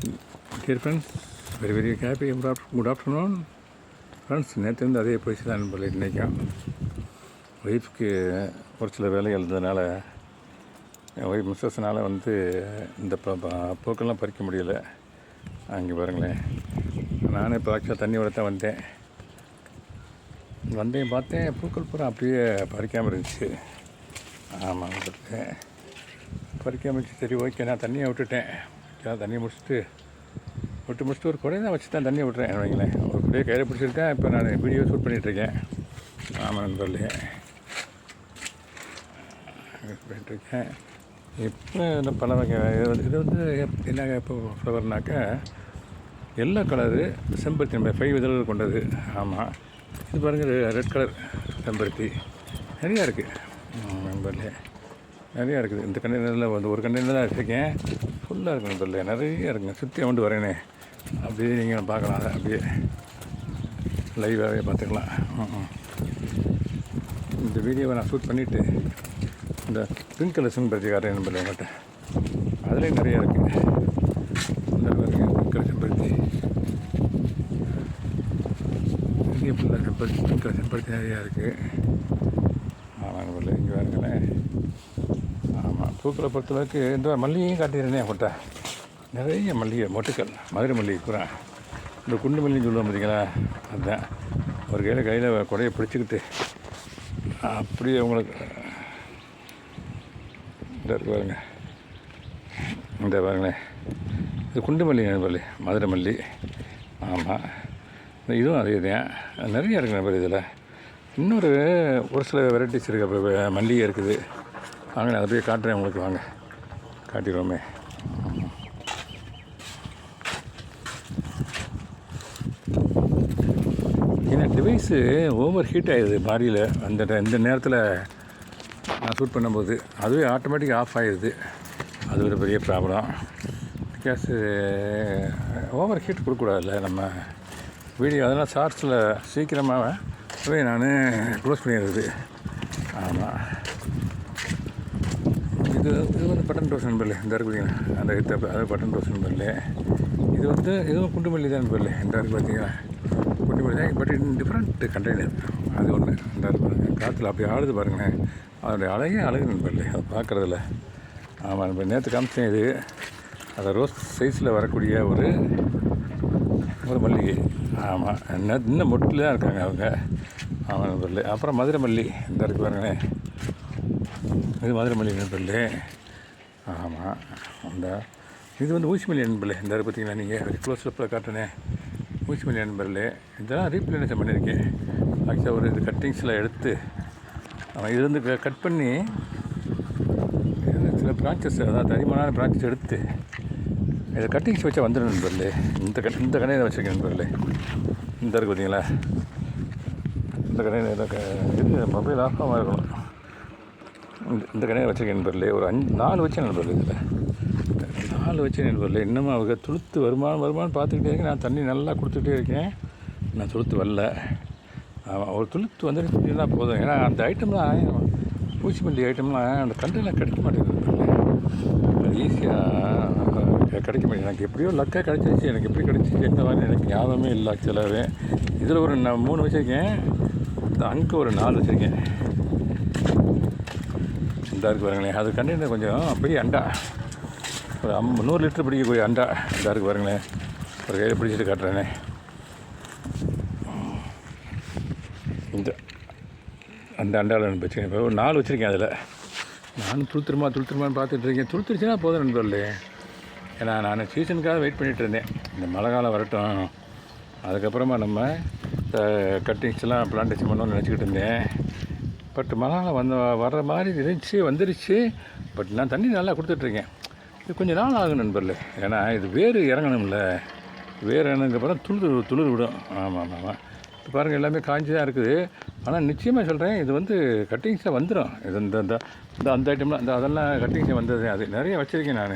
Dear friends, very happy good afternoon. Friends, நேற்றுலேருந்து அதே போயிடுச்சு தான் நண்பர்களே. இன்றைக்கும் ஒய்ஃப்க்கு ஒரு சில வேலைகள் இருந்ததுனால என் ஒய்ஃப் மிஸ்ஸஸ்னால் இந்த பூக்கெல்லாம் பறிக்க முடியலை. அங்கே பாருங்களேன், நானே இப்போ ஆக்சுவலாக தண்ணி விட தான் வந்தேன் பார்த்தேன் பூக்கள் பூரா அப்படியே பறிக்காமல் இருந்துச்சு. ஆமாம், பறிக்காமல் இருந்துச்சு. சரி, ஓகே, நான் தண்ணியை விட்டுட்டேன். தண்ணியை முடிச்சுட்டு ஒரு குடையை தான் வச்சு தான் தண்ணியை விட்டுறேன் வைங்களேன். ஒரு குடையை கையில் பிடிச்சிருக்கேன். இப்போ நான் வீடியோ ஷூட் பண்ணிகிட்ருக்கேன். ஆமாம் நண்பர்களே, போயிட்டுருக்கேன். இப்போ இந்த பல வகை இது என்ன இப்போ ஃப்ளவர்னாக்கா எல்லோ கலரு செம்பருத்தி, நம்ம 5 இதழ்கள் கொண்டது. ஆமாம், இது பாருங்கள், ரெட் கலர் செம்பருத்தி நிறையா இருக்குது நண்பர்களே, நிறையா இருக்குது. இந்த கண்டெய்னரில் ஒரு கண்டெய்னர் தான் வச்சுருக்கேன். ஃபுல்லாக இருக்குது நண்பர்களே, நிறையா இருக்குங்க. சுற்றி கொண்டு வரேனே, அப்படியே நீங்கள் பார்க்கலாம். அதை அப்படியே லைவாகவே பார்த்துக்கலாம். இந்த வீடியோவை நான் ஷூட் பண்ணிவிட்டு இந்த பிங்க் கலர் செம்பருத்தி காட்டுறேன் நண்பர்களே என்கிட்ட. அதுலேயும் நிறையா இருக்குது. இந்த பிங்க் கலர் செம்பருத்தி, இங்கே ஃபுல்லாக செம்பருத்தி, பிங்க் கலர் செம்பருத்தி நிறையா இருக்குது. ஆமாம் நண்பர்களே, இங்கே பாருங்களேன். ஆமாம், பூக்களை பொறுத்தளவுக்கு இந்த மல்லிகையும் காட்டிடுறேனே அவங்கள்ட்ட. நிறைய மல்லிகை மொட்டுக்கள், மதுரை மல்லிகை பூரா. இந்த குண்டு மல்லின்னு சொல்லுவோம் பார்த்தீங்களா, அதுதான். ஒரு கையில் குடையை பிடிச்சிக்கிட்டு அப்படியே உங்களுக்கு பாருங்க, இந்த பாருங்களேன், இது குண்டு மல்லி நண்பர்களே, மதுரை மல்லி. ஆமாம், இதுவும் அதே தான். நிறையா இருக்குது நண்பர். இதில் இன்னொரு சில வெரைட்டிஸ் இருக்குது. அப்புறம் மல்லிகை இருக்குது. வாங்க, நான் அதை போய் காட்டுறேன் உங்களுக்கு. வாங்க, காட்டிடுவோமே. ஏன்னா டிவைஸு ஓவர் ஹீட் ஆகிடுது பாடியில். இந்த நேரத்தில் நான் ஷூட் பண்ணும்போது அதுவே ஆட்டோமேட்டிக்காக ஆஃப் ஆகிடுது. அது ஒரு பெரிய ப்ராப்ளம். பிகாஸ் ஓவர் ஹீட் கொடுக்கக்கூடாதுல்ல நம்ம வீடியோ. அதெல்லாம் ஷார்ட்ஸில் சீக்கிரமாகவே நான் க்ளோஸ் பண்ணிடுறது. ஆமாம், இது பட்டன் ரோஸ் நண்பர்களே. இந்த இருக்குதுங்க, அந்த அது பட்டன் ரோஸ் நண்பர்களே. இதுவும் குண்டு மல்லி தான் நண்பர்களே. இந்த இருக்குது பார்த்தீங்கன்னா குண்டு மல்லி தான், பட் டிஃப்ரெண்ட் கண்டெய்னர். அது ஒன்று இந்த இருக்குது, காற்றுல அப்படி ஆளுது பாருங்களேன். அதோடைய அழகு நண்பர்களே, அதை பார்க்குறதில்ல. ஆமாம், இப்போ நேற்று காமிச்சேன். இது அதை ரோஸ் சைஸில் வரக்கூடிய ஒரு மல்லிகை. ஆமாம், இன்னும் மொட்டில் தான் இருக்காங்க அவங்க. ஆமாம் நண்பர்களே. அப்புறம் மதுரை மல்லி இந்த இருக்குது பாருங்களேன். இது மதுரை மல்லி நண்பர்களே. ஆமாம், இது ஊசி மல்லி நண்பர்களே. இந்த பார்த்தீங்கன்னா நீங்கள் வெரி க்ளோஸில் காட்டுனே ஊசி மல்லி நண்பர்களே. இதெல்லாம் ரீப்ளேஷன் பண்ணியிருக்கேன். ஆக்சுவலாக இது கட்டிங்ஸில் எடுத்து இதுலேருந்து கட் பண்ணி சில பிரான்ச்சஸ், அதாவது தனிமான பிரான்ச்சஸ் எடுத்து இதை கட்டிங்ஸ் வச்சா வந்துடும் நண்பர்களே. இந்த கடையில் வச்சுருக்கேன் நண்பர்களே. இந்த இருக்குது பார்த்தீங்களா, இந்த கடையில் இது மொபைல் ஆஃபாக இருக்கணும். இந்த கடையில் வச்சுருக்கேன் நண்பர்களே. ஒரு 4 வச்சேன் நண்பர்களே. இதில் 4 வச்சேன் நண்பர்களே. இன்னமும் அவங்க துளுத்து வருமானம் பார்த்துக்கிட்டே இருக்கேன். நான் தண்ணி நல்லா கொடுத்துக்கிட்டே இருக்கேன். நான் துளுத்து வரல. ஆமாம், ஒரு துளுத்து வந்துட்டு போதும். ஏன்னா அந்த ஐட்டம்லாம் பூச்சி மல்லி ஐட்டம்லாம் அந்த கண்டெல்லாம் கிடைக்க மாட்டேங்குது. அது ஈஸியாக கிடைக்க மாட்டேங்குது. எனக்கு எப்படியோ லக்காக கிடச்சிருச்சு. எனக்கு எப்படி கிடச்சிச்சு எந்த மாதிரி எனக்கு ஞாபகமே இல்லை ஆக்சுவலாகவே. இதில் ஒரு 3 வச்சுருக்கேன். அங்கே ஒரு 4 வச்சுருக்கேன். இந்த இருக்குது பாருங்களேன். அது கண்டெய்னர் கொஞ்சம் பெரிய அண்டா, ஒரு 100 லிட்டர் பிடிக்கக்கூடிய அண்டா. இந்த இருக்குது பாருங்களேன். ஒரு கையில் பிடிச்சிட்டு காட்டுறேனே. அந்த அண்டாவில் வச்சுருக்கேன். இப்போ ஒரு 4 வச்சுருக்கேன். அதில் நானும் துளுத்துருமான்னு பார்த்துட்ருக்கேன். துளுத்துருச்சுன்னா போதும் நண்பர்களே. ஏன்னா நான் சீசனுக்காக வெயிட் பண்ணிகிட்டு இருந்தேன். இந்த மழை காலம் வரட்டும், அதுக்கப்புறமா நம்ம கட்டிங்ஸ்லாம் பிளான்டேஷன் பண்ணணும்னு நினச்சிக்கிட்டு இருந்தேன். பட் மழை காலம் வர்ற மாதிரி வந்துருச்சு. பட் நான் தண்ணி நல்லா கொடுத்துட்ருக்கேன். இது கொஞ்சம் நாள் ஆகும் நண்பர்களே. ஏன்னா இது வேறு இறங்கணும்ல. வேறு இறங்கினதுக்கப்புறம் துளிர் விடும். ஆமாம், இப்போ பாருங்கள், எல்லாமே காஞ்சி தான் இருக்குது. ஆனால் நிச்சயமாக சொல்கிறேன், இது கட்டிங்ஸில் வந்துடும். இது அந்த ஐட்டம்லாம் அதெல்லாம் கட்டிங்ஸில் வந்தது. அது நிறைய வச்சுருக்கேன் நான்.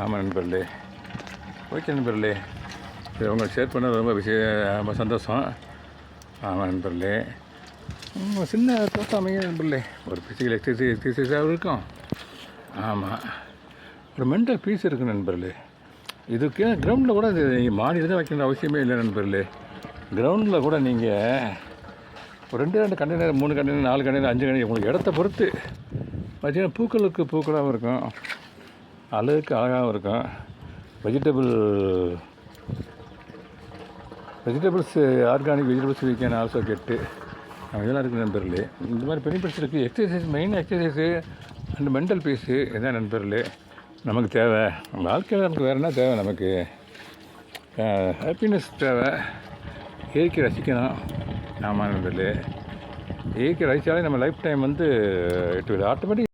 ஆமாம் நண்பர்களே. ஓகே நண்பர்களே, சரி, உங்களுக்கு ஷேர் பண்ண ரொம்ப சந்தோஷம். ஆமாம் நண்பர்களே, சின்ன தோட்டம் அமைங்க நண்பர்களே. ஒரு ஃபிசிக்கல் எக்ஸசைஸாகவும் இருக்கும். ஆமாம், ஒரு மென்டல் பீஸ் இருக்குது நண்பர்களே. இதுக்கு கிரவுண்டில் கூட இது மாடியில் தான் வைக்கணும் அவசியமே இல்லை நண்பர்களே. கிரவுண்டில் கூட நீங்கள் ஒரு 2 கண்டெய்னர் 3 கண்டெய்னர் 4 கண்டெய்னர் 5 கண்டெய்னர் உங்களுக்கு இடத்த பொறுத்து பார்த்தீங்கன்னா பூக்களுக்கு பூக்களாகவும் இருக்கும், அழகுக்கு அழகாகவும் இருக்கும். Vegetables organic vegetables we can also get இதெல்லாம் இருக்குது நண்பர்களே. இந்த மாதிரி பெனிஃபிட்ஸ் இருக்குது. Exercise main exercise and mental peace இதான் நண்பர்களே நமக்கு தேவை. வாழ்க்கையில் நமக்கு வேறு என்ன தேவை? நமக்கு ஹாப்பினஸ் தேவை. இயற்கை ரசிக்கணும். ஆமாம் நண்பர்களே, இயற்கை ரசித்தாலே நம்ம லைஃப் டைம் வந்து இட் வில் ஆட்டோமேட்டிக்